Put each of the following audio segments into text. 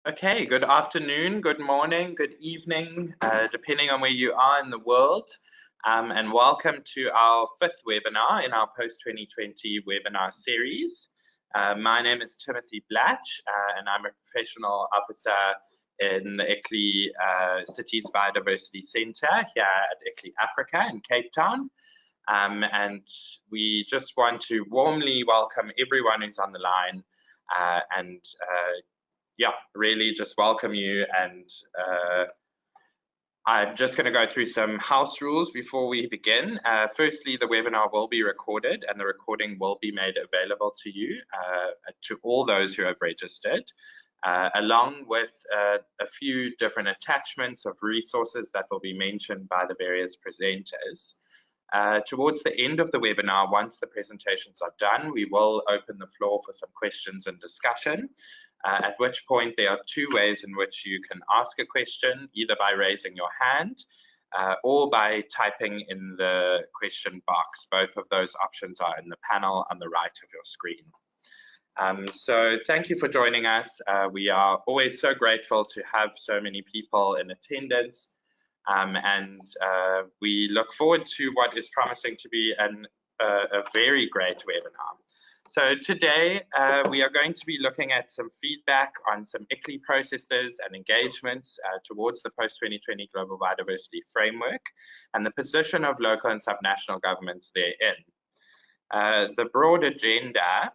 Okay, good afternoon, good morning, good evening, depending on where you are in the world, and welcome to our fifth webinar in our post-2020 webinar series. My name is Timothy Blatch, and I'm a professional officer in the ICLEI Cities Biodiversity Centre here at ICLEI Africa in Cape Town. And we just want to warmly welcome everyone who's on the line and yeah, really just welcome you. And I'm just going to go through some house rules before we begin. Firstly, the webinar will be recorded and the recording will be made available to you, to all those who have registered, along with a few different attachments of resources that will be mentioned by the various presenters. Towards the end of the webinar, once the presentations are done, we will open the floor for some questions and discussion. At which point there are two ways in which you can ask a question, either by raising your hand or by typing in the question box. Both of those options are in the panel on the right of your screen. So thank you for joining us. We are always so grateful to have so many people in attendance, and we look forward to what is promising to be a very great webinar. So today we are going to be looking at some feedback on some ICLEI processes and engagements towards the post-2020 Global Biodiversity Framework and the position of local and subnational governments therein. The broad agenda: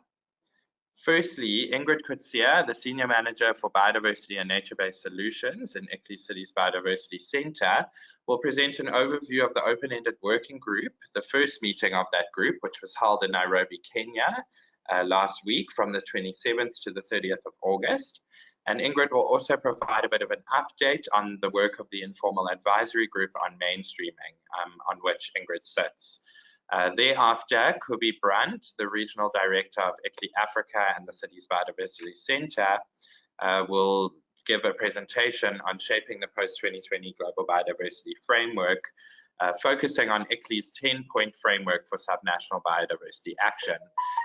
firstly, Ingrid Coetzee, the Senior Manager for Biodiversity and Nature-Based Solutions in ICLEI Cities Biodiversity Centre, will present an overview of the Open-Ended Working Group, the first meeting of that group, which was held in Nairobi, Kenya, last week from the 27th to the 30th of August. And Ingrid will also provide a bit of an update on the work of the Informal Advisory Group on mainstreaming, on which Ingrid sits. Thereafter, Kubi Brandt, the Regional Director of ICLEI Africa and the Cities Biodiversity Centre, will give a presentation on shaping the post-2020 Global Biodiversity Framework, focusing on ICLEI's 10-point framework for subnational biodiversity action.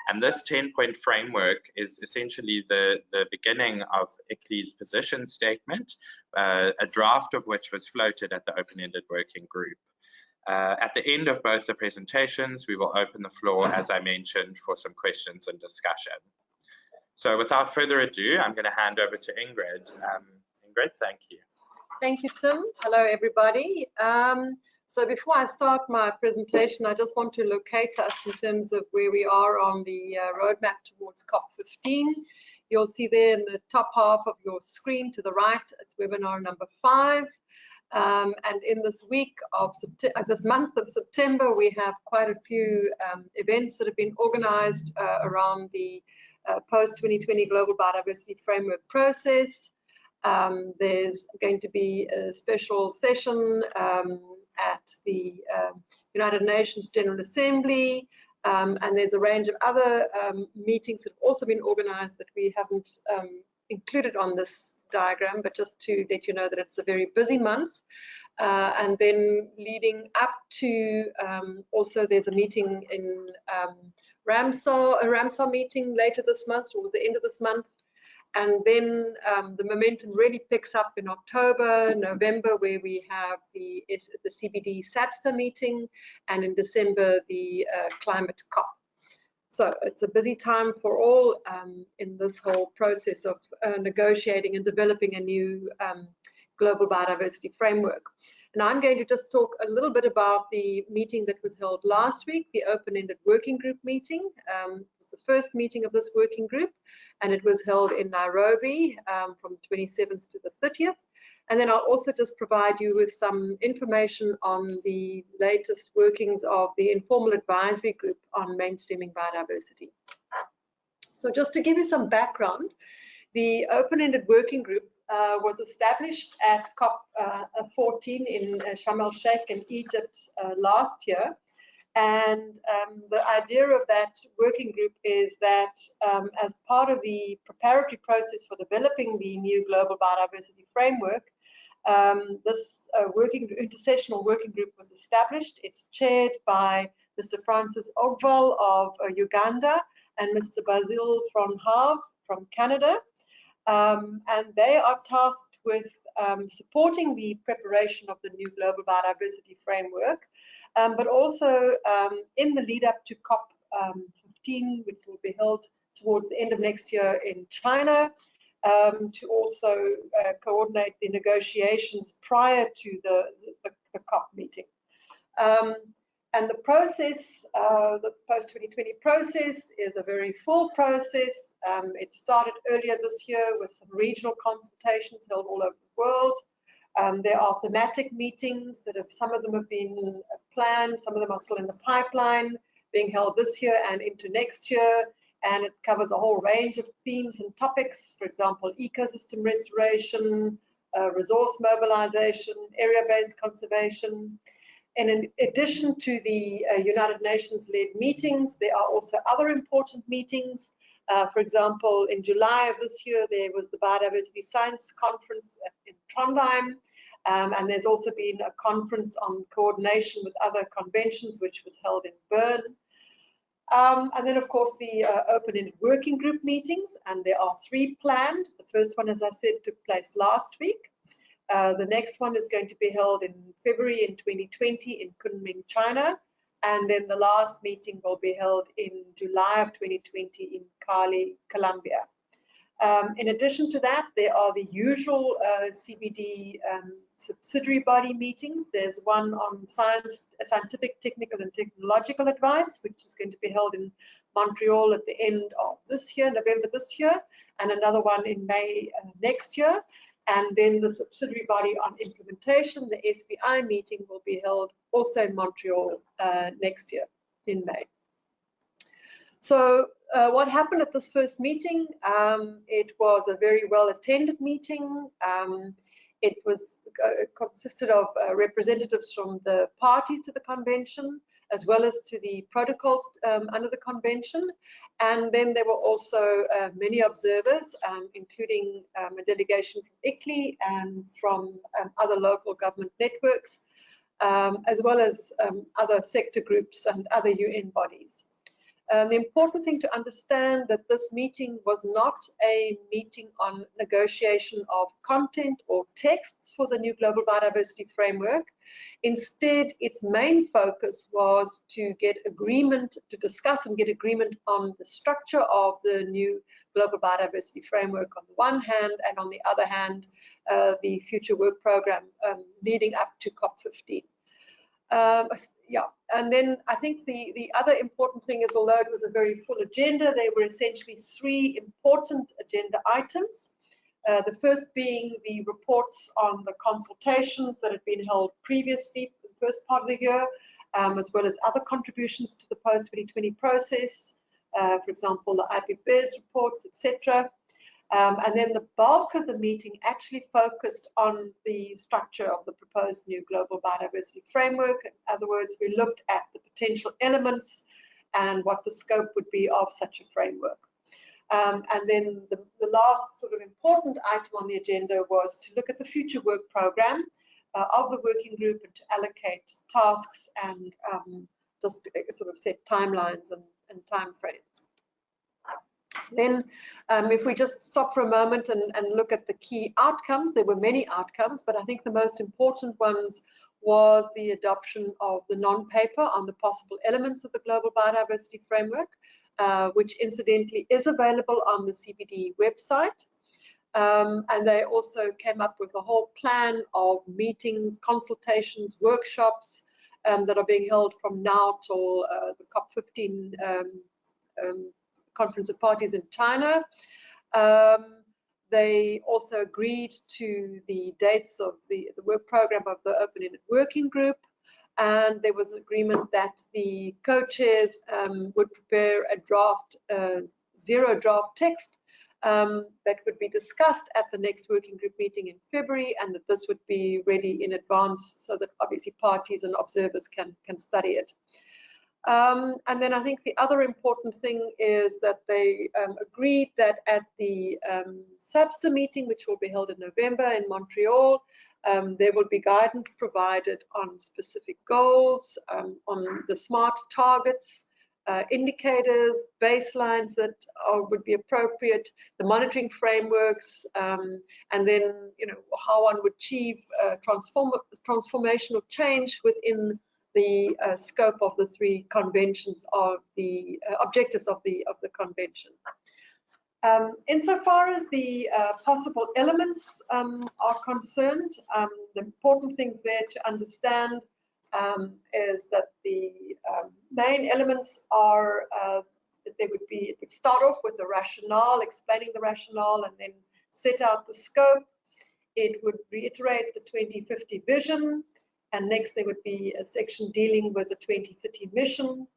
And this 10-point framework is essentially the beginning of ICLEI's position statement, a draft of which was floated at the Open-Ended Working Group. At the end of both the presentations, we will open the floor, as I mentioned, for some questions and discussion. So without further ado, I'm going to hand over to Ingrid. Ingrid, thank you. Thank you, Tim. Hello, everybody. So before I start my presentation, I just want to locate us in terms of where we are on the roadmap towards COP15. You'll see there in the top half of your screen to the right, it's webinar number 5. And in this week of this month of September, we have quite a few events that have been organized around the post-2020 Global Biodiversity Framework process. There's going to be a special session at the United Nations General Assembly, and there's a range of other meetings that have also been organized that we haven't included on this diagram, but just to let you know that it's a very busy month. And then leading up to also there's a meeting in Ramsar, a Ramsar meeting later this month, towards the end of this month. And then the momentum really picks up in October, November, where we have the CBD SABSTA meeting, and in December, the climate COP. So it's a busy time for all in this whole process of negotiating and developing a new global biodiversity framework. And I'm going to just talk a little bit about the meeting that was held last week, the Open-Ended Working Group meeting. It was the first meeting of this working group, and it was held in Nairobi from the 27th to the 30th. And then I'll also just provide you with some information on the latest workings of the Informal Advisory Group on mainstreaming biodiversity. So just to give you some background, the Open-Ended Working Group was established at COP14 in Sharm el-Sheikh in Egypt last year. And the idea of that working group is that as part of the preparatory process for developing the new global biodiversity framework, this intersessional working group was established. It's chaired by Mr. Francis Ogval of Uganda and Mr. Basil van Haave from Canada. and they are tasked with supporting the preparation of the new global biodiversity framework, but also in the lead up to COP15, which will be held towards the end of next year in China, to also coordinate the negotiations prior to the COP meeting. And the process, the post-2020 process, is a very full process. It started earlier this year with some regional consultations held all over the world. There are thematic meetings that some of them have been planned, some of them are still in the pipeline, being held this year and into next year. And it covers a whole range of themes and topics, for example, ecosystem restoration, resource mobilization, area-based conservation. And in addition to the United Nations-led meetings, there are also other important meetings. For example, in July of this year, there was the Biodiversity Science Conference in Trondheim. And there's also been a conference on coordination with other conventions, which was held in Bern. And then, of course, the open-ended working group meetings, and there are 3 planned. The first one, as I said, took place last week. The next one is going to be held in February in 2020 in Kunming, China. And then the last meeting will be held in July of 2020 in Cali, Colombia. In addition to that, there are the usual CBD subsidiary body meetings. There's one on scientific, technical, and technological advice, which is going to be held in Montreal at the end of this year, November this year, and another one in May next year. And then the subsidiary body on implementation, the SBI meeting, will be held also in Montreal next year in May. So what happened at this first meeting? It was a very well attended meeting. It consisted of representatives from the parties to the convention, as well as to the protocols under the convention. And then there were also many observers, including a delegation from ICLEI and from other local government networks, as well as other sector groups and other UN bodies. The important thing to understand that this meeting was not a meeting on negotiation of content or texts for the new global biodiversity framework. Instead, its main focus was to get agreement, to discuss and get agreement on the structure of the new global biodiversity framework on the one hand, and on the other hand, the future work program leading up to COP15. Yeah, and then I think the other important thing is, although it was a very full agenda, there were essentially 3 important agenda items. The first being the reports on the consultations that had been held previously, the first part of the year, as well as other contributions to the post-2020 process, for example, the IPBES reports, etc. And then the bulk of the meeting actually focused on the structure of the proposed new global biodiversity framework. In other words, we looked at the potential elements and what the scope would be of such a framework. And then the last sort of important item on the agenda was to look at the future work program of the working group and to allocate tasks and just sort of set timelines and timeframes. Then if we just stop for a moment and look at the key outcomes, there were many outcomes, but I think the most important ones was the adoption of the non-paper on the possible elements of the global biodiversity framework, which incidentally is available on the CBD website. And they also came up with a whole plan of meetings, consultations, workshops that are being held from now till the COP15 Conference of Parties in China. They also agreed to the dates of the work program of the Open-Ended Working Group, and there was agreement that the co-chairs would prepare a draft, zero draft text that would be discussed at the next working group meeting in February, and that this would be ready in advance so that obviously parties and observers can study it. And then I think the other important thing is that they agreed that at the SABSTA meeting, which will be held in November in Montreal, there will be guidance provided on specific goals, on the SMART targets, indicators, baselines that would be appropriate, the monitoring frameworks, and then how one would achieve transformational change within the scope of the 3 conventions of the objectives of the convention. Insofar as the possible elements are concerned, the important things there to understand is that the main elements are that it would start off with the rationale, explaining the rationale, and then set out the scope. It would reiterate the 2050 vision, and next there would be a section dealing with the 2030 mission,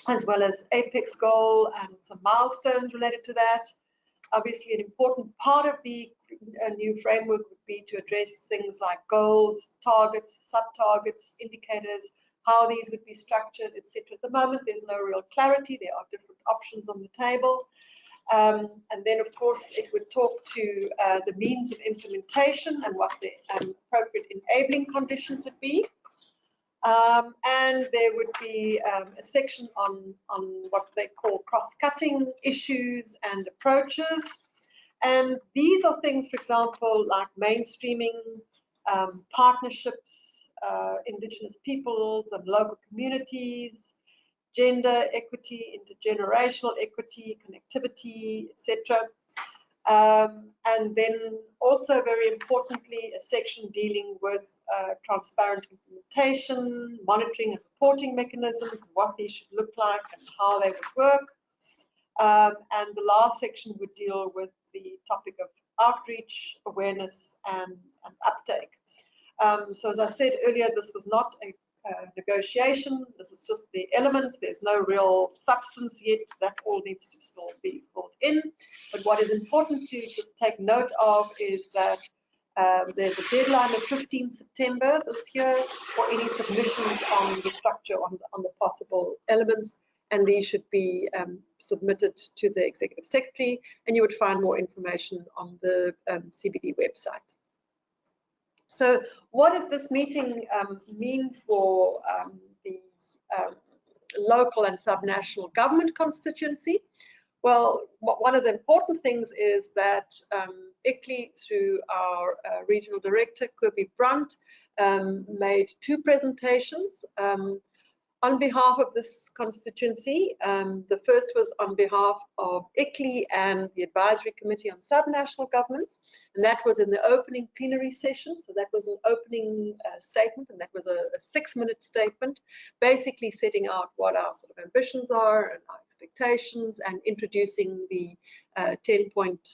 as well as apex goal and some milestones related to that. Obviously, an important part of the new framework would be to address things like goals, targets, sub-targets, indicators, how these would be structured, etc. At the moment, there's no real clarity. There are different options on the table. And then, of course, it would talk to the means of implementation and what the appropriate enabling conditions would be. And there would be a section on what they call cross-cutting issues and approaches. And these are things, for example, like mainstreaming, partnerships, indigenous peoples and local communities, gender equity, intergenerational equity, connectivity, etc. And then also, very importantly, a section dealing with transparent implementation, monitoring and reporting mechanisms, what these should look like and how they would work. And the last section would deal with the topic of outreach, awareness, and uptake. So as I said earlier, this was not a negotiation. This is just the elements. There's no real substance yet. That all needs to still be filled in. But what is important to just take note of is that there's a deadline of 15 September this year for any submissions on the structure, on the possible elements, and these should be submitted to the Executive Secretary, and you would find more information on the CBD website. So what did this meeting mean for the local and subnational government constituency? Well, one of the important things is that ICLEI, through our regional director, Kirby Brunt, made 2 presentations on behalf of this constituency. The first was on behalf of ICLEI and the Advisory Committee on Subnational Governments, and that was in the opening plenary session. So that was an opening statement, and that was a 6-minute statement, basically setting out what our sort of ambitions are and our expectations, and introducing the 10-point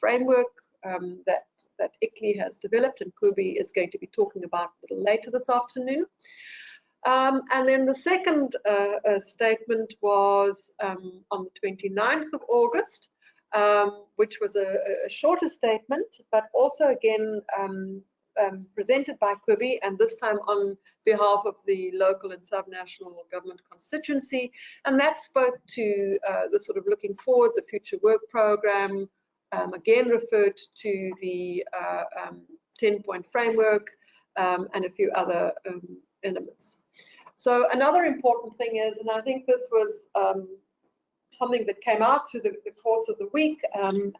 framework that ICLEI has developed, and Kirby is going to be talking about a little later this afternoon. And then the second statement was on the 29th of August, which was a shorter statement, but also again presented by Kirby, and this time on behalf of the local and subnational government constituency. And that spoke to the sort of looking forward, the future work program, again referred to the 10-point framework and a few other elements. So another important thing is, and I think this was something that came out through the course of the week, and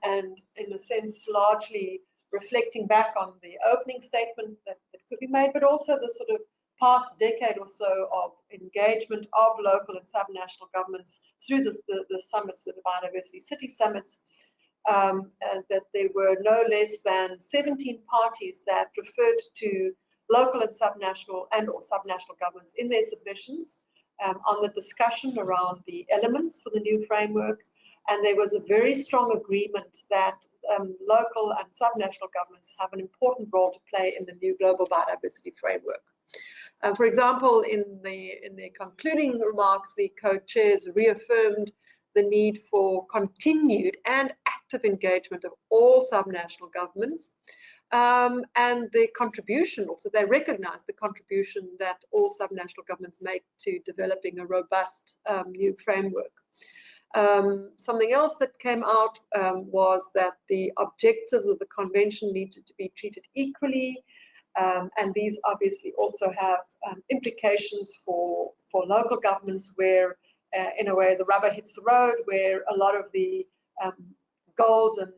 in a sense largely reflecting back on the opening statement that could be made, but also the sort of past decade or so of engagement of local and subnational governments through the summits, the Biodiversity City Summits, and that there were no less than 17 parties that referred to local and subnational or subnational governments in their submissions on the discussion around the elements for the new framework. And there was a very strong agreement that local and subnational governments have an important role to play in the new global biodiversity framework. For example, in their concluding remarks, the co-chairs reaffirmed the need for continued and active engagement of all subnational governments, and the contribution, also they recognize the contribution that all subnational governments make to developing a robust new framework. Something else that came out was that the objectives of the convention needed to be treated equally, and these obviously also have implications for local governments where in a way, the rubber hits the road, where a lot of the goals and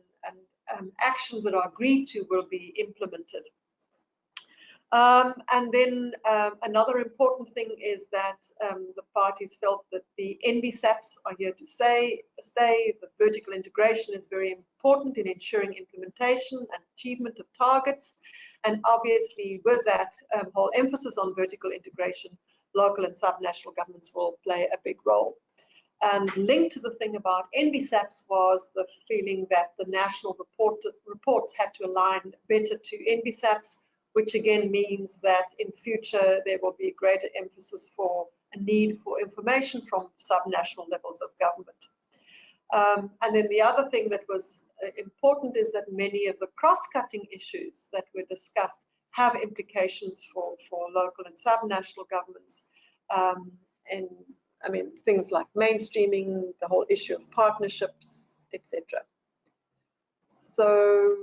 actions that are agreed to will be implemented. And then another important thing is that the parties felt that the NBSAPs are here to stay. The vertical integration is very important in ensuring implementation and achievement of targets. And obviously, with that whole emphasis on vertical integration, local and subnational governments will play a big role. And linked to the thing about NBSAPs was the feeling that the national reports had to align better to NBSAPs, which again means that in future there will be a greater emphasis for a need for information from subnational levels of government. And then the other thing that was important is that many of the cross-cutting issues that were discussed have implications for local and subnational governments. And I mean, things like mainstreaming, the whole issue of partnerships, etc. So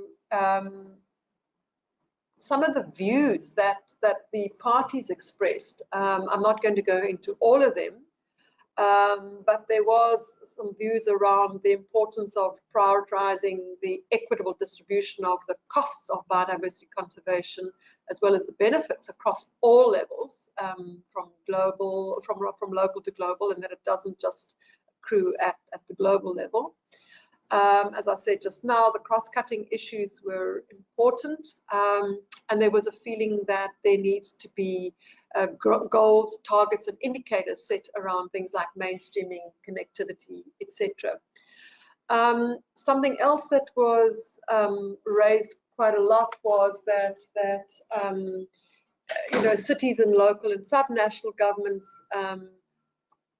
some of the views that the parties expressed, I'm not going to go into all of them, but there was some views around the importance of prioritizing the equitable distribution of the costs of biodiversity conservation, as well as the benefits across all levels, from local to global, and that it doesn't just accrue at the global level. As I said just now, the cross-cutting issues were important, and there was a feeling that there needs to be goals, targets, and indicators set around things like mainstreaming, connectivity, etc. Something else that was raised quite a lot was that you know, cities and local and subnational governments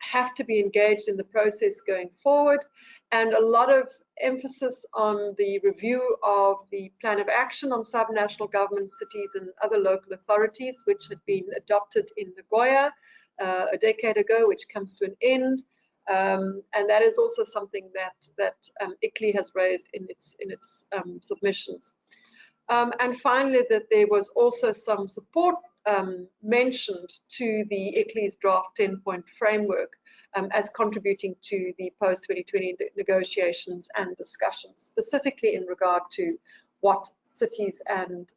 have to be engaged in the process going forward, and a lot of emphasis on the review of the plan of action on subnational governments, cities and other local authorities, which had been adopted in Nagoya a decade ago, which comes to an end. And that is also something that ICLEI has raised in its submissions. And finally, that there was also some support mentioned to the ICLEI's draft 10-point framework as contributing to the post-2020 negotiations and discussions, specifically in regard to what cities and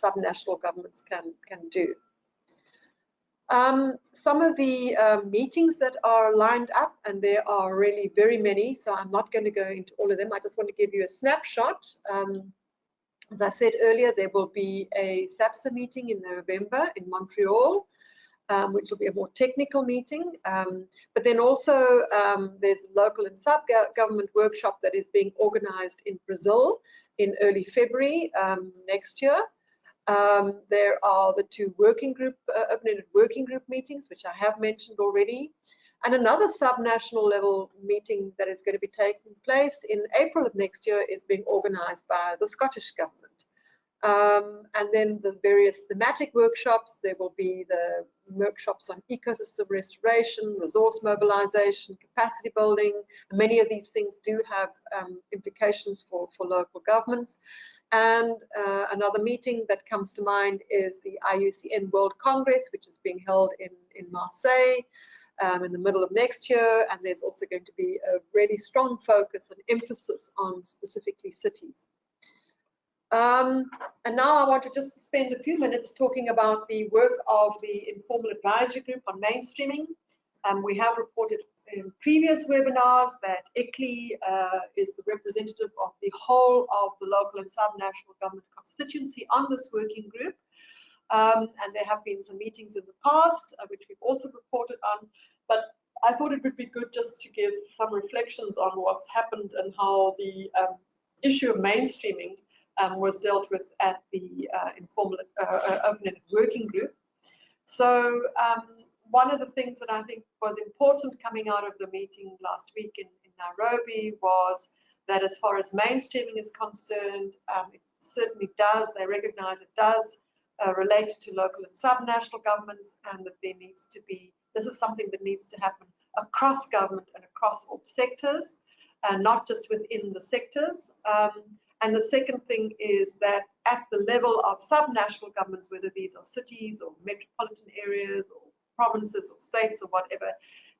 subnational governments can do. Some of the meetings that are lined up, and there are really very many, so I'm not going to go into all of them. I just want to give you a snapshot. As I said earlier, there will be a SAPSA meeting in November in Montreal, which will be a more technical meeting. But then also there's a local and sub-government workshop that is being organized in Brazil in early February next year. There are the two Openended working group meetings, which I have mentioned already. And another subnational level meeting that is going to be taking place in April of next year is being organized by the Scottish government. And then the various thematic workshops, there will be the workshops on ecosystem restoration, resource mobilization, capacity building. Many of these things do have implications for local governments. And another meeting that comes to mind is the IUCN World Congress, which is being held in Marseille in the middle of next year. And there's also going to be a really strong focus and emphasis on specifically cities. And now I want to just spend a few minutes talking about the work of the Informal Advisory Group on mainstreaming. We have reported in previous webinars that ICLEI is the representative of the whole of the local and subnational government constituency on this working group. And there have been some meetings in the past, which we've also reported on. But I thought it would be good just to give some reflections on what's happened and how the issue of mainstreaming was dealt with at the informal Open-Ended working group. So one of the things that I think was important coming out of the meeting last week in Nairobi was that as far as mainstreaming is concerned, it certainly does, they recognize it does relate to local and subnational governments, and that there needs to be, this is something that needs to happen across government and across all sectors, and not just within the sectors. And the second thing is that at the level of subnational governments, whether these are cities or metropolitan areas or provinces or states or whatever,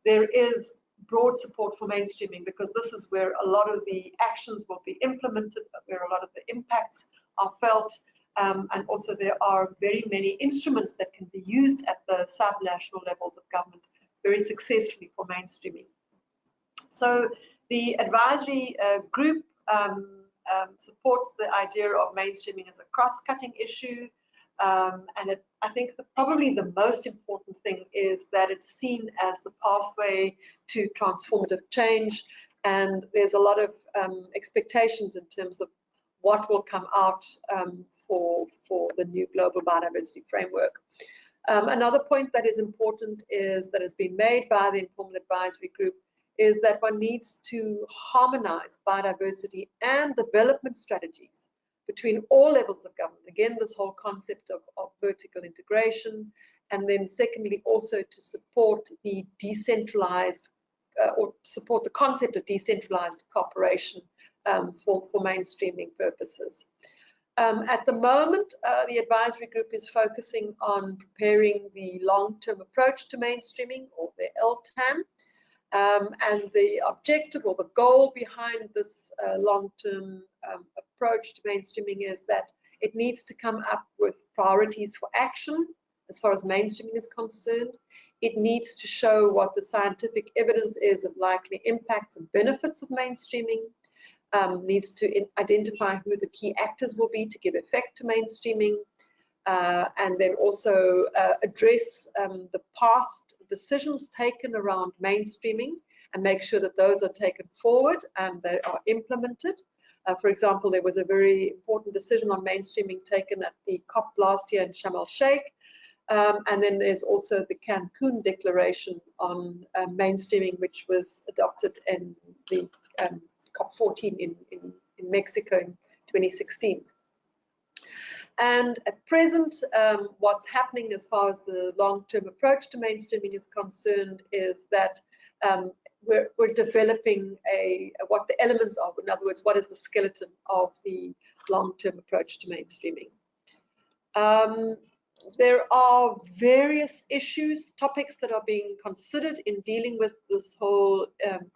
there is broad support for mainstreaming, because this is where a lot of the actions will be implemented, where a lot of the impacts are felt, and also there are very many instruments that can be used at the subnational levels of government very successfully for mainstreaming. So the advisory group supports the idea of mainstreaming as a cross-cutting issue, and I think probably the most important thing is that it's seen as the pathway to transformative change, and there's a lot of expectations in terms of what will come out for the new global biodiversity framework. Another point that is important is that has been made by the informal advisory group is that one needs to harmonize biodiversity and development strategies between all levels of government. Again, this whole concept of vertical integration, and then secondly also to support the decentralized or support the concept of decentralized cooperation for mainstreaming purposes. At the moment, the advisory group is focusing on preparing the long-term approach to mainstreaming, or the LTAM, and the objective or the goal behind this long-term approach to mainstreaming is that it needs to come up with priorities for action as far as mainstreaming is concerned. It needs to show what the scientific evidence is of likely impacts and benefits of mainstreaming. Needs to identify who the key actors will be to give effect to mainstreaming, and then also address the past decisions taken around mainstreaming and make sure that those are taken forward and they are implemented. For example, there was a very important decision on mainstreaming taken at the COP last year in Sharm el-Sheikh, and then there's also the Cancun Declaration on mainstreaming, which was adopted in the COP14 in Mexico in 2016. And at present, what's happening as far as the long-term approach to mainstreaming is concerned is that we're developing what the elements are. In other words, what is the skeleton of the long-term approach to mainstreaming? There are various topics that are being considered in dealing with this whole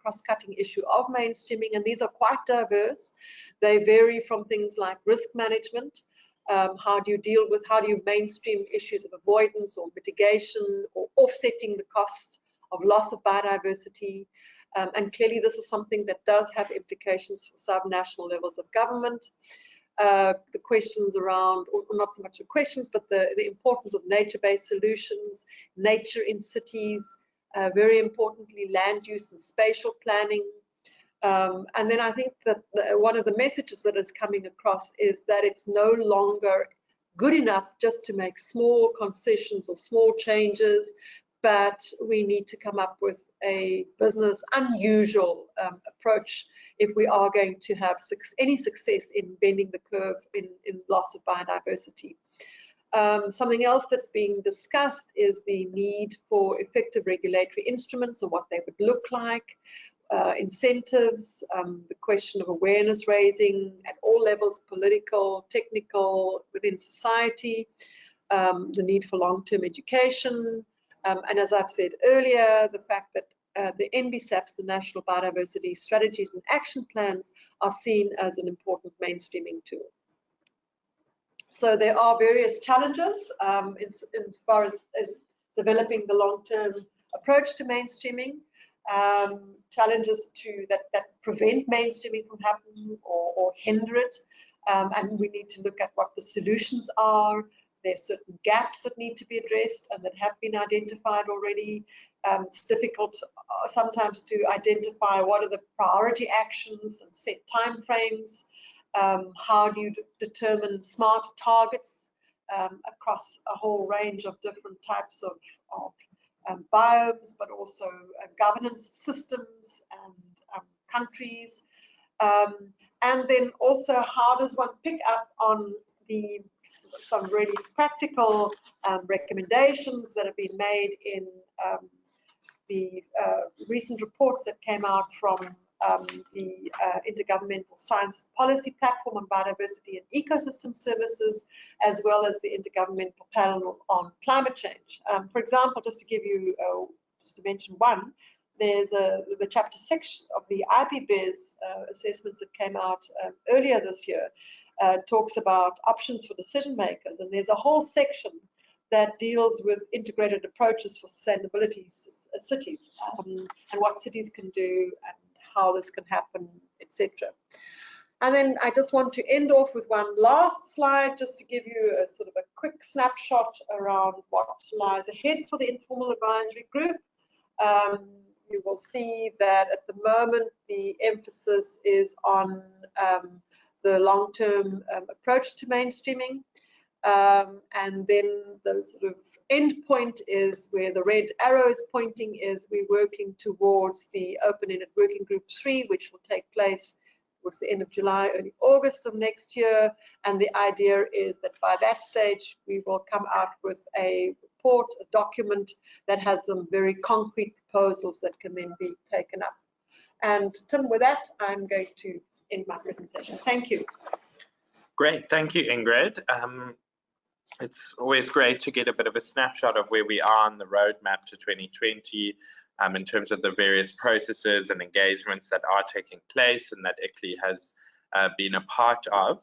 cross-cutting issue of mainstreaming, and these are quite diverse. They vary from things like risk management, how do you mainstream issues of avoidance or mitigation or offsetting the cost of loss of biodiversity, and clearly this is something that does have implications for subnational levels of government. The questions around, or not so much the questions, but the importance of nature-based solutions, nature in cities, very importantly, land use and spatial planning. And then I think that one of the messages that is coming across is that it's no longer good enough just to make small concessions or small changes, but we need to come up with a business unusual approach if we are going to have any success in bending the curve in loss of biodiversity. Something else that's being discussed is the need for effective regulatory instruments and what they would look like, incentives, the question of awareness raising at all levels, political, technical, within society, the need for long-term education, and as I've said earlier, the fact that the NBSAPs, the National Biodiversity Strategies and Action Plans, are seen as an important mainstreaming tool. So there are various challenges as far as developing the long-term approach to mainstreaming, challenges that prevent mainstreaming from happening or hinder it, and we need to look at what the solutions are. There are certain gaps that need to be addressed and that have been identified already. It's difficult sometimes to identify what are the priority actions and set timeframes. How do you determine smart targets across a whole range of different types of biomes, but also governance systems and countries? And then also, how does one pick up on some really practical recommendations that have been made in the recent reports that came out from the Intergovernmental Science Policy Platform on Biodiversity and Ecosystem Services, as well as the Intergovernmental Panel on Climate Change. For example, just to give you, just to mention one, there's the chapter 6 of the IPBES assessments that came out earlier this year talks about options for decision makers, and there's a whole section that deals with integrated approaches for sustainability cities, and what cities can do and how this can happen, etc. And then I just want to end off with one last slide, just to give you a sort of a quick snapshot around what lies ahead for the Informal Advisory Group. You will see that at the moment the emphasis is on the long-term approach to mainstreaming, and then the sort of end point is where the red arrow is pointing, is we're working towards the Open-Ended Working Group 3, which will take place towards the end of July, early August of next year. And the idea is that by that stage, we will come out with a report, a document that has some very concrete proposals that can then be taken up. And Tim, with that, I'm going to end my presentation. Thank you. Great, thank you, Ingrid. It's always great to get a bit of a snapshot of where we are on the roadmap to 2020 in terms of the various processes and engagements that are taking place and that ICLEI has been a part of.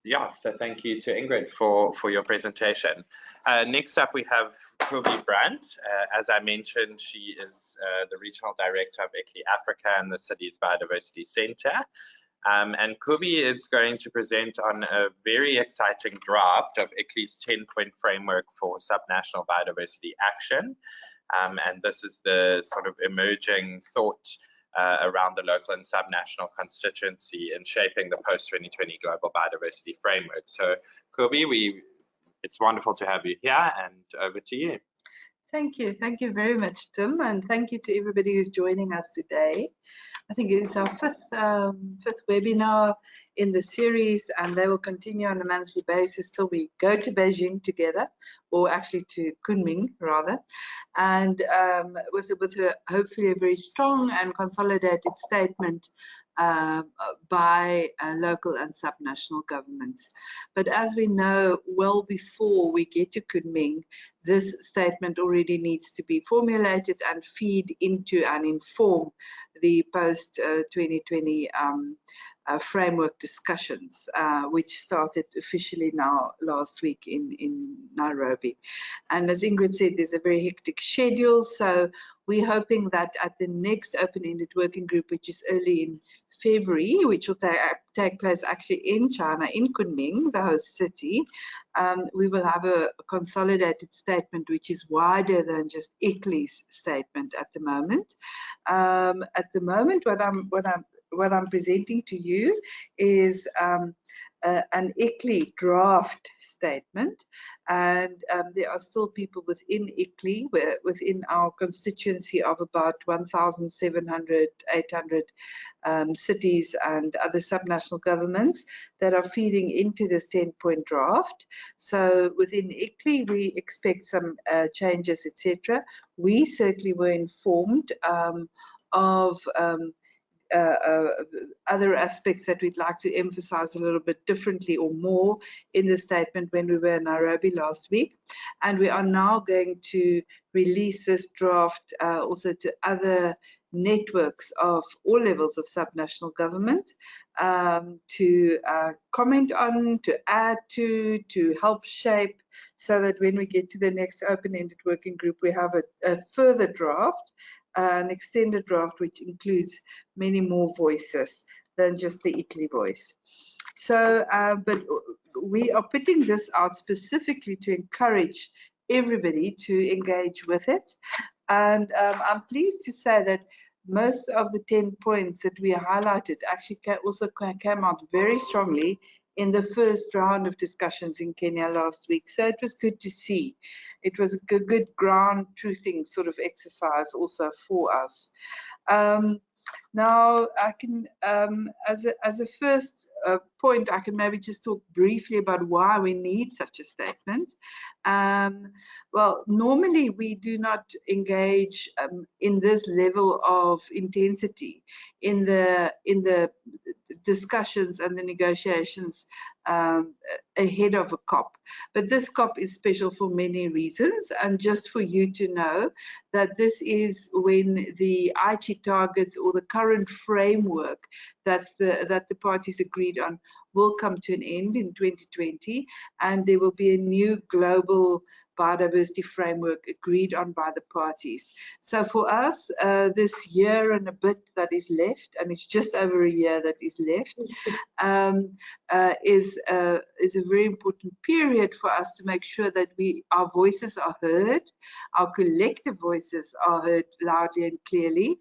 Yeah, so thank you to Ingrid for your presentation. Next up, we have Quinn Brandt. As I mentioned, she is the Regional Director of ICLEI Africa and the city's Biodiversity Center. And Kubi is going to present on a very exciting draft of ICLEI's 10-point framework for subnational biodiversity action. And this is the sort of emerging thought around the local and subnational constituency in shaping the post-2020 global biodiversity framework. So Kubi, it's wonderful to have you here, and over to you. Thank you very much, Tim, and thank you to everybody who's joining us today. I think it is our fifth webinar in the series, and they will continue on a monthly basis till we go to Beijing together, or actually to Kunming rather, and with hopefully a very strong and consolidated statement by local and subnational governments. But as we know, well before we get to Kunming, this statement already needs to be formulated and feed into and inform the post-2020 framework discussions, which started officially now last week in Nairobi. And as Ingrid said, there's a very hectic schedule, so we're hoping that at the next Open-Ended Working Group, which is early in February, which will take place actually in China, in Kunming, the host city, we will have a consolidated statement which is wider than just ICLEI's statement at the moment. What I'm presenting to you is an ICLEI draft statement, and there are still people within ICLEI, within our constituency of about 1,700, 800 cities and other subnational governments that are feeding into this 10-point draft. So within ICLEI, we expect some changes, etc. We certainly were informed of other aspects that we'd like to emphasize a little bit differently or more in the statement when we were in Nairobi last week. And we are now going to release this draft also to other networks of all levels of subnational government to comment on, to add to help shape, so that when we get to the next Open-Ended Working Group, we have a further draft, an extended draft which includes many more voices than just the ICLEI voice. So, but we are putting this out specifically to encourage everybody to engage with it. And I'm pleased to say that most of the 10 points that we highlighted actually also came out very strongly in the first round of discussions in Kenya last week. So it was good to see. It was a good ground truthing sort of exercise also for us. Now, I can, as a first point, I can maybe just talk briefly about why we need such a statement. Well, normally we do not engage in this level of intensity in the discussions and the negotiations ahead of a COP. But this COP is special for many reasons, and just for you to know that this is when the Aichi targets or the current framework that the parties agreed on will come to an end in 2020, and there will be a new global biodiversity framework agreed on by the parties. So for us, this year and a bit that is left, and it's just over a year that is left, is a very important period for us to make sure that our voices are heard, our collective voices are heard loudly and clearly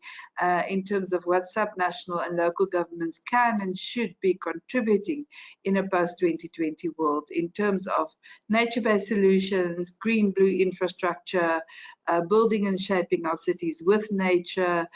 in terms of what subnational and local governments can and should be contributing in a post-2020 world in terms of nature-based solutions, green, blue infrastructure, building and shaping our cities with nature,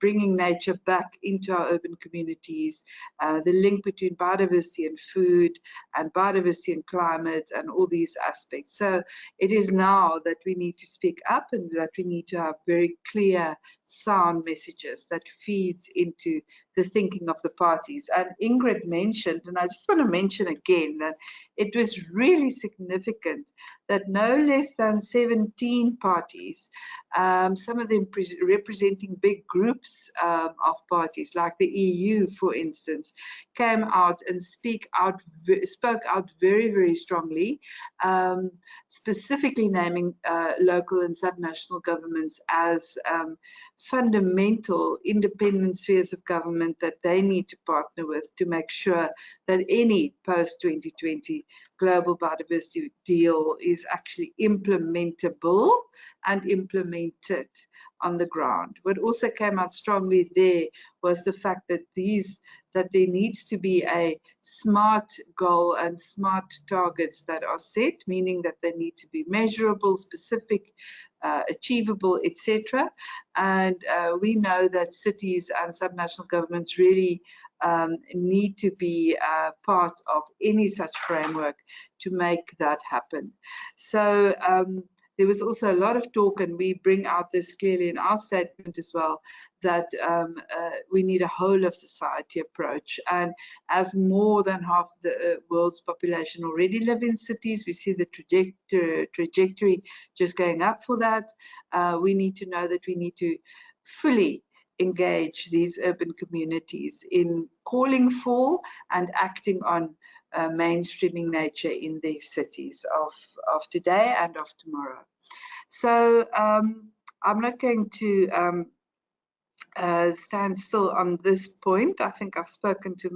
bringing nature back into our urban communities, the link between biodiversity and food, and biodiversity and climate, and all these aspects. So it is now that we need to speak up, and that we need to have very clear, sound messages that feeds into the thinking of the parties. And Ingrid mentioned, and I just want to mention again, that it was really significant that no less than 17 parties, some of them representing big groups of parties, like the EU, for instance, came out and spoke out very, very strongly, specifically naming local and subnational governments as fundamental independent spheres of government that they need to partner with to make sure that any post-2020 global biodiversity deal is actually implementable and implemented on the ground. What also came out strongly there was the fact that there needs to be a smart goal and smart targets that are set, meaning that they need to be measurable, specific, achievable, etc. And we know that cities and subnational governments really need to be part of any such framework to make that happen. So there was also a lot of talk, and we bring out this clearly in our statement as well, that we need a whole of society approach. And as more than half the world's population already live in cities, we see the trajectory just going up for that. We need to know that we need to fully engage these urban communities in calling for and acting on mainstreaming nature in their cities of today and of tomorrow. So I'm not going to stand still on this point. I think I've spoken to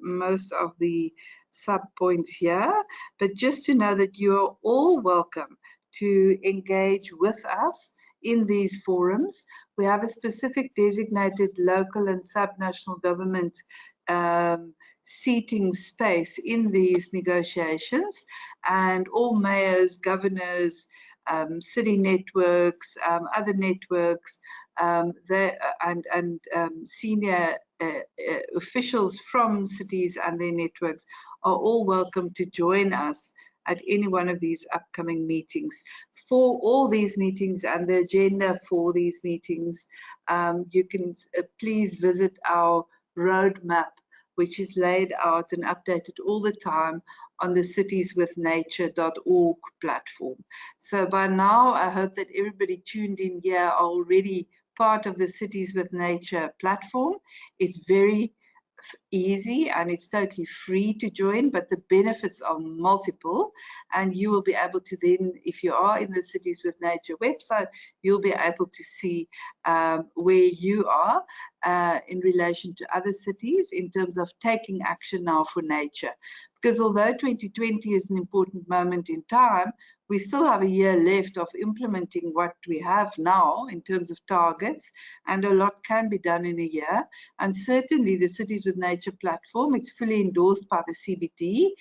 most of the sub points here, but just to know that you are all welcome to engage with us in these forums. We have a specific designated local and subnational government seating space in these negotiations, and all mayors, governors, city networks, other networks, and senior officials from cities and their networks are all welcome to join us at any one of these upcoming meetings. For all these meetings and the agenda for these meetings, you can please visit our roadmap, which is laid out and updated all the time on the citieswithnature.org platform. So by now, I hope that everybody tuned in here are already part of the Cities with Nature platform. It's very easy and it's totally free to join, but the benefits are multiple, and you will be able to then, if you are in the Cities with Nature website, you'll be able to see where you are in relation to other cities in terms of taking action now for nature. Because although 2020 is an important moment in time, we still have a year left of implementing what we have now in terms of targets, and a lot can be done in a year. And certainly the Cities with Nature platform, it's fully endorsed by the CBD,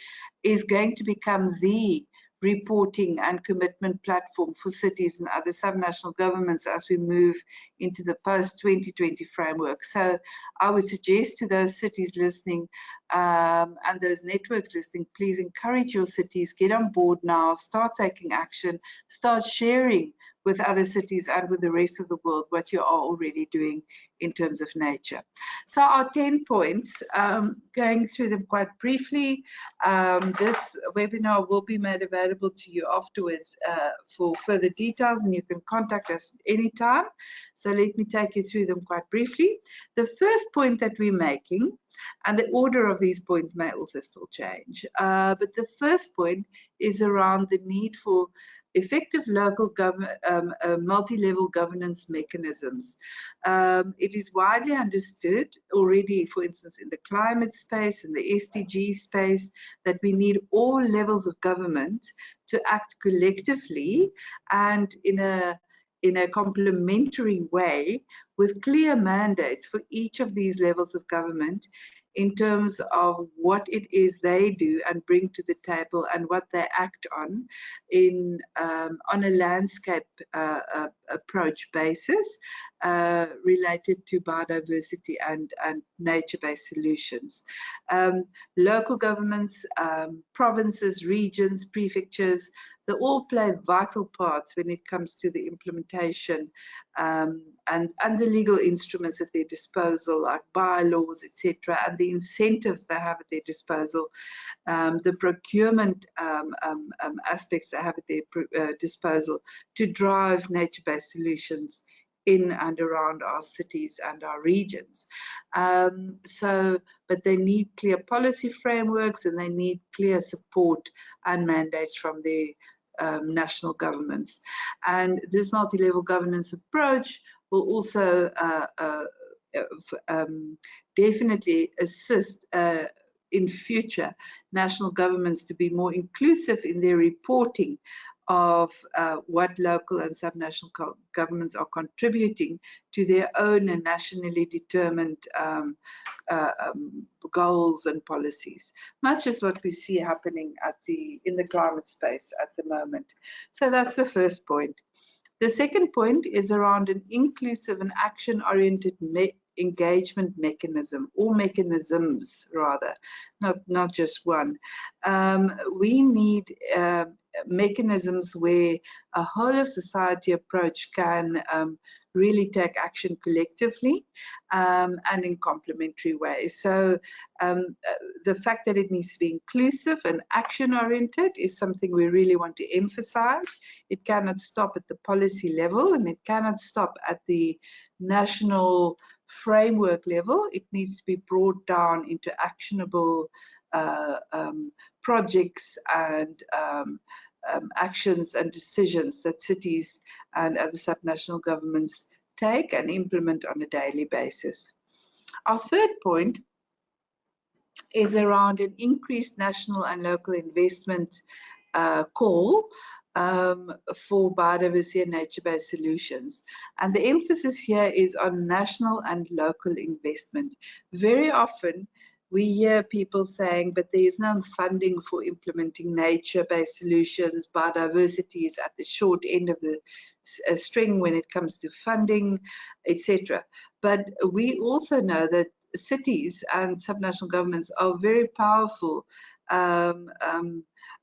is going to become the reporting and commitment platform for cities and other subnational governments as we move into the post-2020 framework. So I would suggest to those cities listening and those networks listening, please encourage your cities, get on board now, start taking action, start sharing with other cities and with the rest of the world what you are already doing in terms of nature. So our 10 points, going through them quite briefly. This webinar will be made available to you afterwards for further details, and you can contact us anytime. So let me take you through them quite briefly. The first point that we're making, and the order of these points may also still change, but the first point is around the need for effective local multi-level governance mechanisms. It is widely understood already, for instance, in the climate space and the SDG space, that we need all levels of government to act collectively and in a complementary way, with clear mandates for each of these levels of government in terms of what it is they do and bring to the table and what they act on a landscape approach basis related to biodiversity and nature-based solutions. Local governments, provinces, regions, prefectures, they all play vital parts when it comes to the implementation and the legal instruments at their disposal, like bylaws, etc., and the incentives they have at their disposal, the procurement aspects they have at their disposal to drive nature-based solutions in and around our cities and our regions. But they need clear policy frameworks, and they need clear support and mandates from their national governments. And this multi-level governance approach will also definitely assist in future national governments to be more inclusive in their reporting of what local and subnational governments are contributing to their own and nationally determined goals and policies, much as what we see happening in the climate space at the moment. So that's the first point. The second point is around an inclusive and action-oriented engagement mechanism, or mechanisms rather, not just one. We need mechanisms where a whole of society approach can really take action collectively and in complementary ways. So the fact that it needs to be inclusive and action-oriented is something we really want to emphasize. It cannot stop at the policy level, and it cannot stop at the national framework level. It needs to be brought down into actionable projects and actions and decisions that cities and other subnational governments take and implement on a daily basis. Our third point is around an increased national and local investment call for biodiversity and nature-based solutions. And the emphasis here is on national and local investment. Very often we hear people saying, but there is no funding for implementing nature-based solutions. Biodiversity is at the short end of the string when it comes to funding, etc. But we also know that cities and subnational governments are very powerful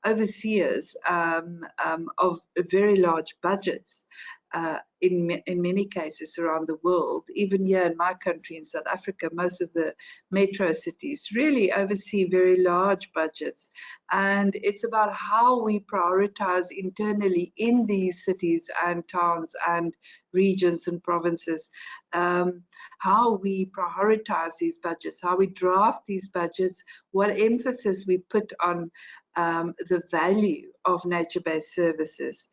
overseers of very large budgets in many cases around the world. Even here in my country, in South Africa, most of the metro cities really oversee very large budgets. And it's about how we prioritize internally in these cities and towns and regions and provinces, how we prioritize these budgets, how we draft these budgets, what emphasis we put on the value of nature-based services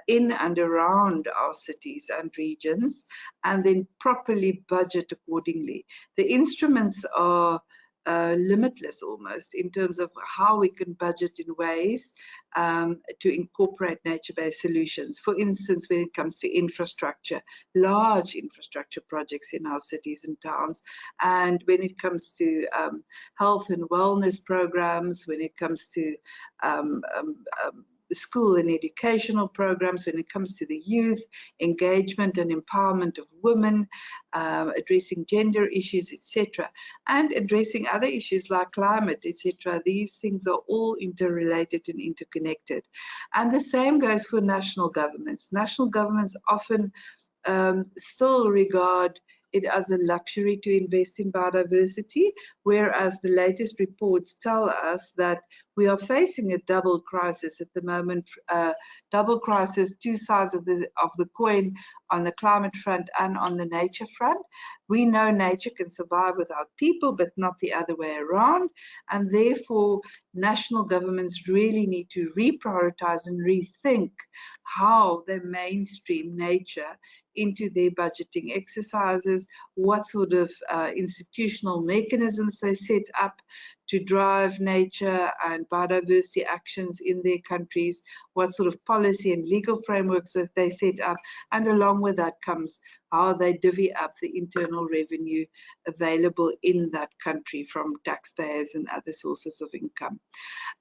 in and around our cities and regions, and then properly budget accordingly. The instruments are limitless almost in terms of how we can budget in ways to incorporate nature-based solutions. For instance, when it comes to infrastructure, large infrastructure projects in our cities and towns, and when it comes to health and wellness programs, when it comes to school and educational programs when it comes to the youth, engagement and empowerment of women, addressing gender issues, etc., and addressing other issues like climate, etc. These things are all interrelated and interconnected. And the same goes for national governments. National governments often still regard it as a luxury to invest in biodiversity, whereas the latest reports tell us that we are facing a double crisis at the moment, double crisis, two sides of the coin, on the climate front and on the nature front. We know nature can survive without people, but not the other way around, and therefore national governments really need to reprioritize and rethink how they mainstream nature into their budgeting exercises, what sort of institutional mechanisms they set up to drive nature and biodiversity actions in their countries, what sort of policy and legal frameworks that they set up, and along with that comes how they divvy up the internal revenue available in that country from taxpayers and other sources of income.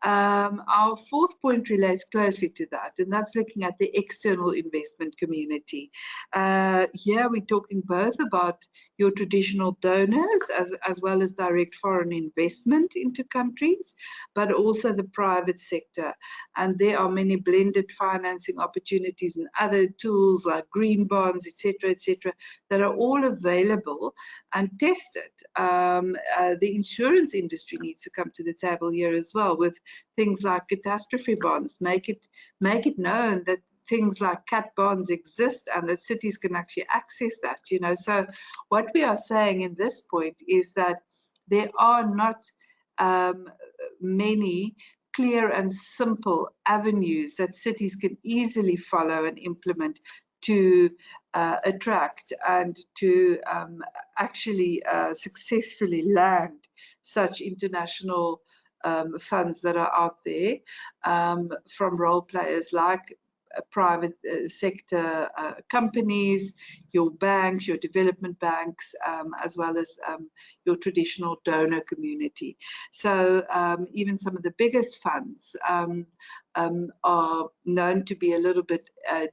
Our fourth point relates closely to that, and that's looking at the external investment community. Here we're talking both about your traditional donors as well as direct foreign investment into countries, but also the private sector. And there are many blended financing opportunities and other tools like green bonds, etc., that are all available and tested. The insurance industry needs to come to the table here as well with things like catastrophe bonds. Make it known that things like cat bonds exist and that cities can actually access that, you know. So what we are saying in this point is that there are not many clear and simple avenues that cities can easily follow and implement to attract and to actually successfully land such international funds that are out there from role players like private sector companies, your banks, your development banks, as well as your traditional donor community. So even some of the biggest funds are known to be a little bit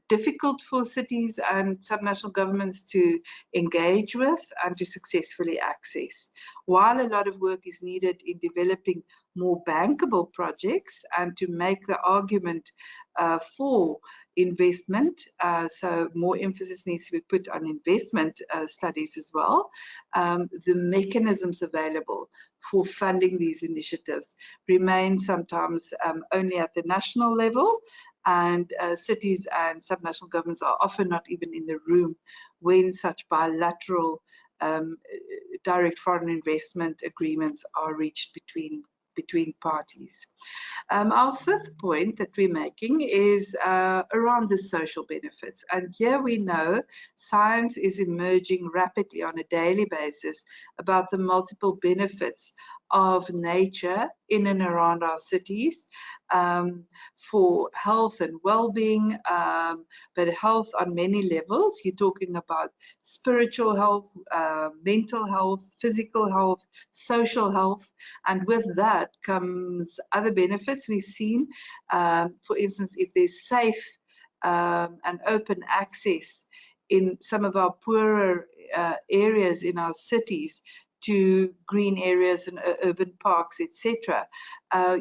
difficult for cities and subnational governments to engage with and to successfully access. While a lot of work is needed in developing more bankable projects and to make the argument for investment, so more emphasis needs to be put on investment studies as well. The mechanisms available for funding these initiatives remain sometimes only at the national level, and cities and subnational governments are often not even in the room when such bilateral direct foreign investment agreements are reached between parties. Our fifth point that we're making is around the social benefits. And here we know science is emerging rapidly on a daily basis about the multiple benefits of nature in and around our cities for health and well-being, but health on many levels. You're talking about spiritual health, mental health, physical health, social health, and with that comes other benefits we've seen. For instance, if there's safe and open access in some of our poorer areas in our cities to green areas and urban parks, etc.,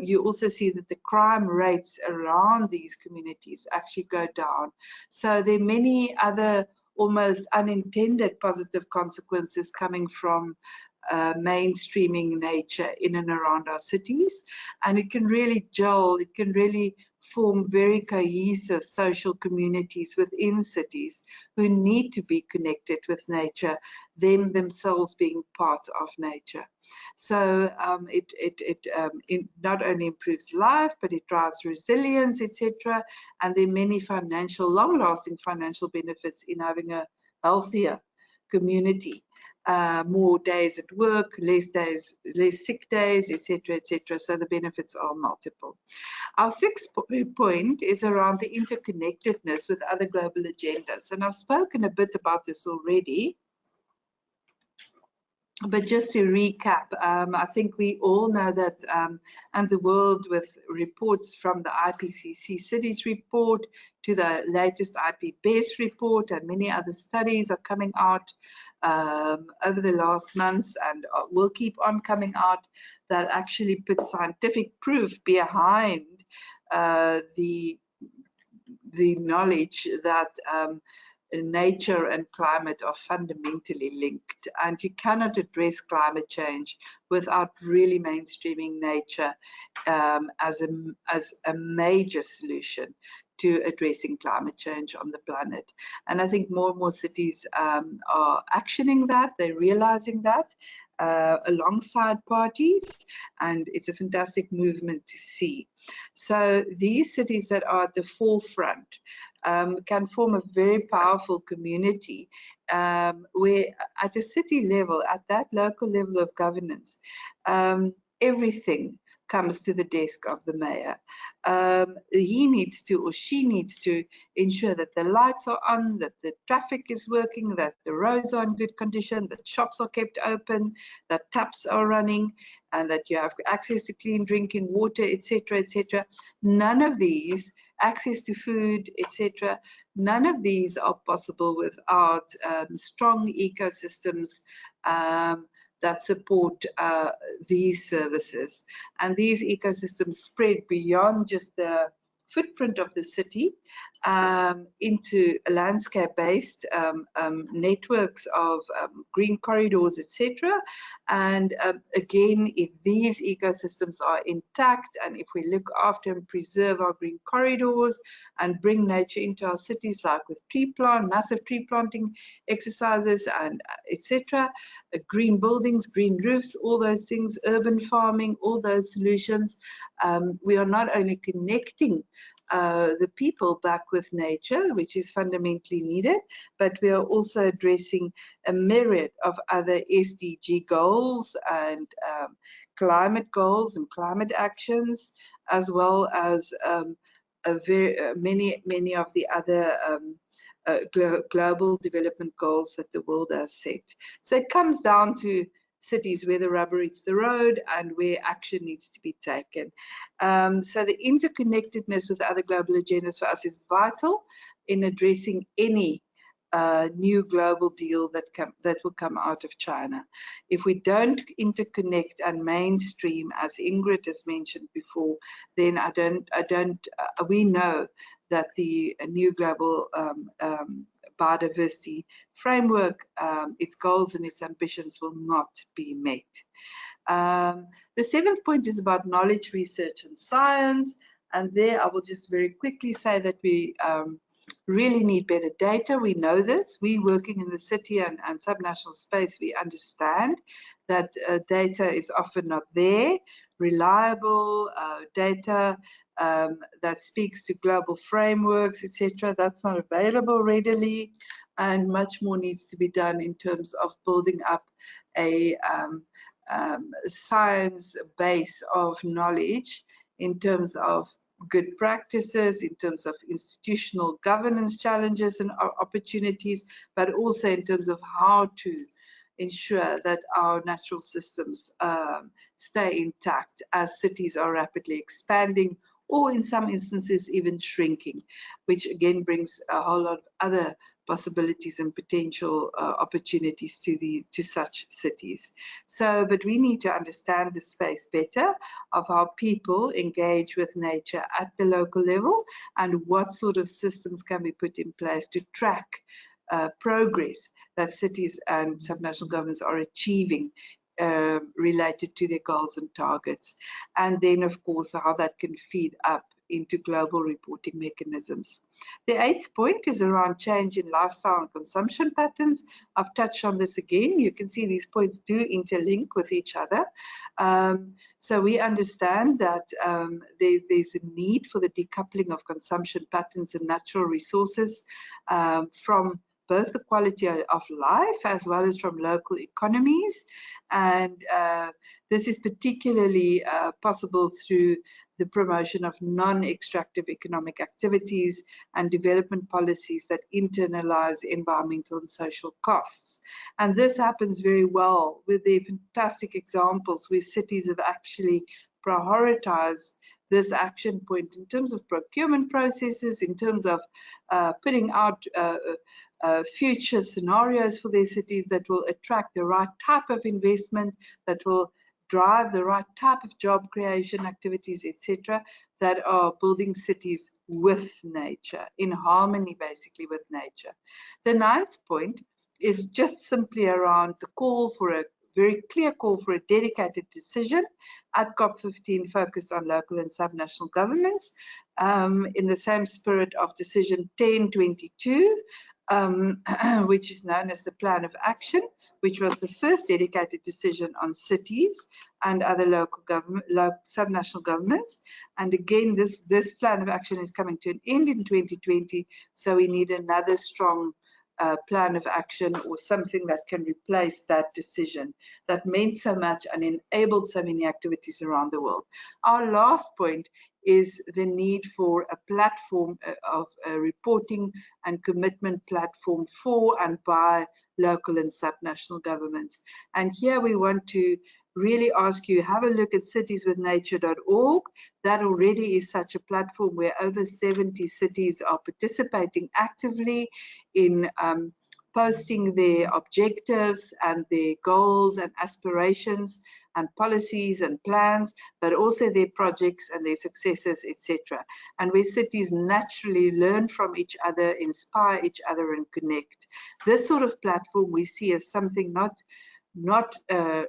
you also see that the crime rates around these communities actually go down. So there are many other almost unintended positive consequences coming from mainstreaming nature in and around our cities, and it can really gel, it can really form very cohesive social communities within cities who need to be connected with nature, them themselves being part of nature. So it not only improves life, but it drives resilience, etc. And there are many financial, long-lasting financial benefits in having a healthier community. More days at work, less sick days, etc., etc. So the benefits are multiple. Our sixth point is around the interconnectedness with other global agendas, and I've spoken a bit about this already. But just to recap, I think we all know that, and the world, with reports from the IPCC Cities report to the latest IPBES report, and many other studies are coming out over the last months and will keep on coming out, that actually put scientific proof behind the knowledge that nature and climate are fundamentally linked, and you cannot address climate change without really mainstreaming nature as a major solution to addressing climate change on the planet. And I think more and more cities are actioning that, they're realizing that alongside parties, and it's a fantastic movement to see. So these cities that are at the forefront can form a very powerful community where at a city level, at that local level of governance, everything comes to the desk of the mayor. He needs to, or she needs to, ensure that the lights are on, that the traffic is working, that the roads are in good condition, that shops are kept open, that taps are running, and that you have access to clean drinking water, etc., etc. None of these, access to food, etc., none of these are possible without strong ecosystems that support these services. And these ecosystems spread beyond just the footprint of the city into landscape-based networks of green corridors, etc. And again, if these ecosystems are intact, and if we look after and preserve our green corridors and bring nature into our cities, like with massive tree planting exercises, and etc., green buildings, green roofs, all those things, urban farming, all those solutions, we are not only connecting the people back with nature, which is fundamentally needed, but we are also addressing a myriad of other SDG goals and climate goals and climate actions, as well as many of the other global development goals that the world has set. So it comes down to cities where the rubber meets the road and where action needs to be taken. So the interconnectedness with other global agendas for us is vital in addressing any new global deal that will come out of China. If we don't interconnect and mainstream, as Ingrid has mentioned before, then we know that the new global biodiversity framework, its goals and its ambitions will not be met. The seventh point is about knowledge, research and science, and there I will just very quickly say that we really need better data. We know this. We working in the city and subnational space, we understand that data is often not there. Reliable data that speaks to global frameworks, etc., that's not available readily, and much more needs to be done in terms of building up a science base of knowledge in terms of good practices, in terms of institutional governance challenges and opportunities, but also in terms of how to ensure that our natural systems stay intact as cities are rapidly expanding, or in some instances even shrinking, which again brings a whole lot of other possibilities and potential opportunities to such cities. So, but we need to understand the space better of how people engage with nature at the local level, and what sort of systems can be put in place to track progress that cities and subnational governments are achieving related to their goals and targets. And then, of course, how that can feed up into global reporting mechanisms. The eighth point is around change in lifestyle and consumption patterns. I've touched on this again. You can see these points do interlink with each other. So we understand that there's a need for the decoupling of consumption patterns and natural resources from both the quality of life as well as from local economies. And this is particularly possible through the promotion of non-extractive economic activities and development policies that internalize environmental and social costs. And this happens very well with the fantastic examples where cities have actually prioritized this action point in terms of procurement processes, in terms of putting out future scenarios for their cities that will attract the right type of investment, that will drive the right type of job creation activities, etc., that are building cities with nature, in harmony basically with nature. The ninth point is just simply around the call for a very clear call for a dedicated decision at COP15 focused on local and subnational governments, in the same spirit of decision 1022, which is known as the plan of action, which was the first dedicated decision on cities and other local government, subnational governments. And again, this plan of action is coming to an end in 2020, so we need another strong plan of action or something that can replace that decision that meant so much and enabled so many activities around the world. Our last point is the need for a platform of a reporting and commitment platform for and by local and subnational governments. And here we want to really ask you, have a look at citieswithnature.org. That already is such a platform where over 70 cities are participating actively in posting their objectives and their goals and aspirations and policies and plans, but also their projects and their successes, etc. And where cities naturally learn from each other, inspire each other, and connect. This sort of platform we see as something not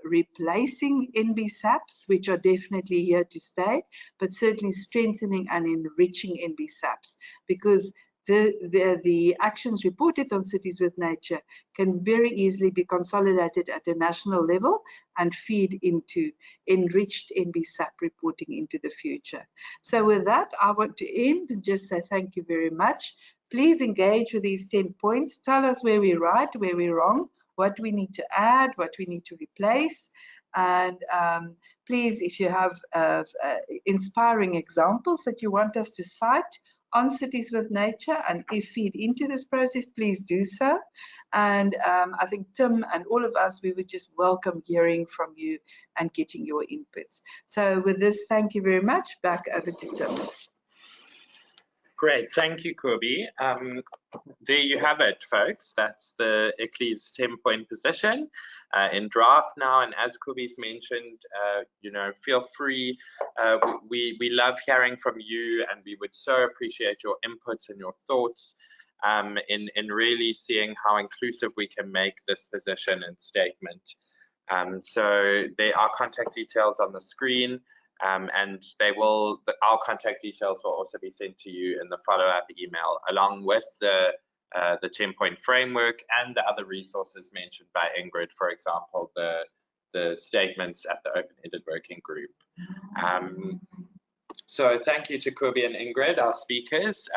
replacing NBSAPs, which are definitely here to stay, but certainly strengthening and enriching NBSAPs, because the actions reported on Cities with Nature can very easily be consolidated at a national level and feed into enriched NBSAP reporting into the future. So with that, I want to end and just say thank you very much. Please engage with these 10 points. Tell us where we're right, where we're wrong, what we need to add, what we need to replace. And please, if you have inspiring examples that you want us to cite on Cities with Nature and if feed into this process, please do so. And I think Tim and all of us, we would just welcome hearing from you and getting your inputs. So with this, thank you very much. Back over to Tim. Great, thank you, Kobe. There you have it, folks. That's the ICLEI's 10-point position in draft now. And as Kobe's mentioned, you know, feel free. We love hearing from you, and we would so appreciate your inputs and your thoughts in really seeing how inclusive we can make this position and statement. So there are contact details on the screen. And our contact details will also be sent to you in the follow-up email, along with the 10-point framework and the other resources mentioned by Ingrid, for example, the statements at the Openended working group. So thank you to Kobe and Ingrid, our speakers.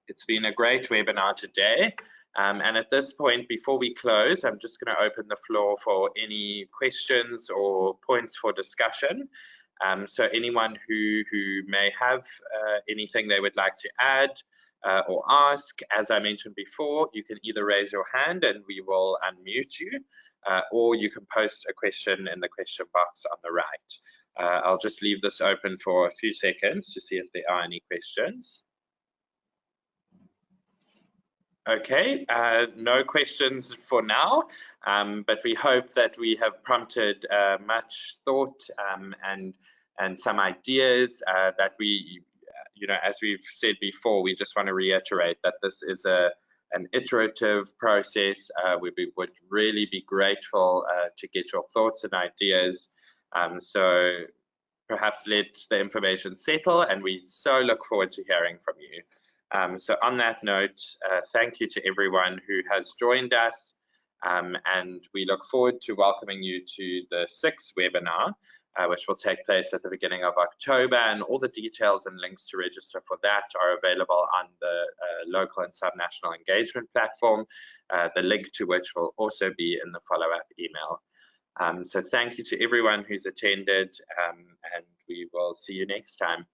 It's been a great webinar today. And at this point, before we close, I'm just going to open the floor for any questions or points for discussion. So anyone who may have anything they would like to add or ask, as I mentioned before, you can either raise your hand and we will unmute you, or you can post a question in the question box on the right. I'll just leave this open for a few seconds to see if there are any questions. Okay, no questions for now, but we hope that we have prompted much thought and some ideas that we, you know, as we've said before, we just want to reiterate that this is an iterative process. We would really be grateful to get your thoughts and ideas. So perhaps let the information settle, and we so look forward to hearing from you. So on that note, thank you to everyone who has joined us, and we look forward to welcoming you to the 6th webinar, which will take place at the beginning of October, and all the details and links to register for that are available on the local and subnational engagement platform, the link to which will also be in the follow-up email. So thank you to everyone who's attended, and we will see you next time.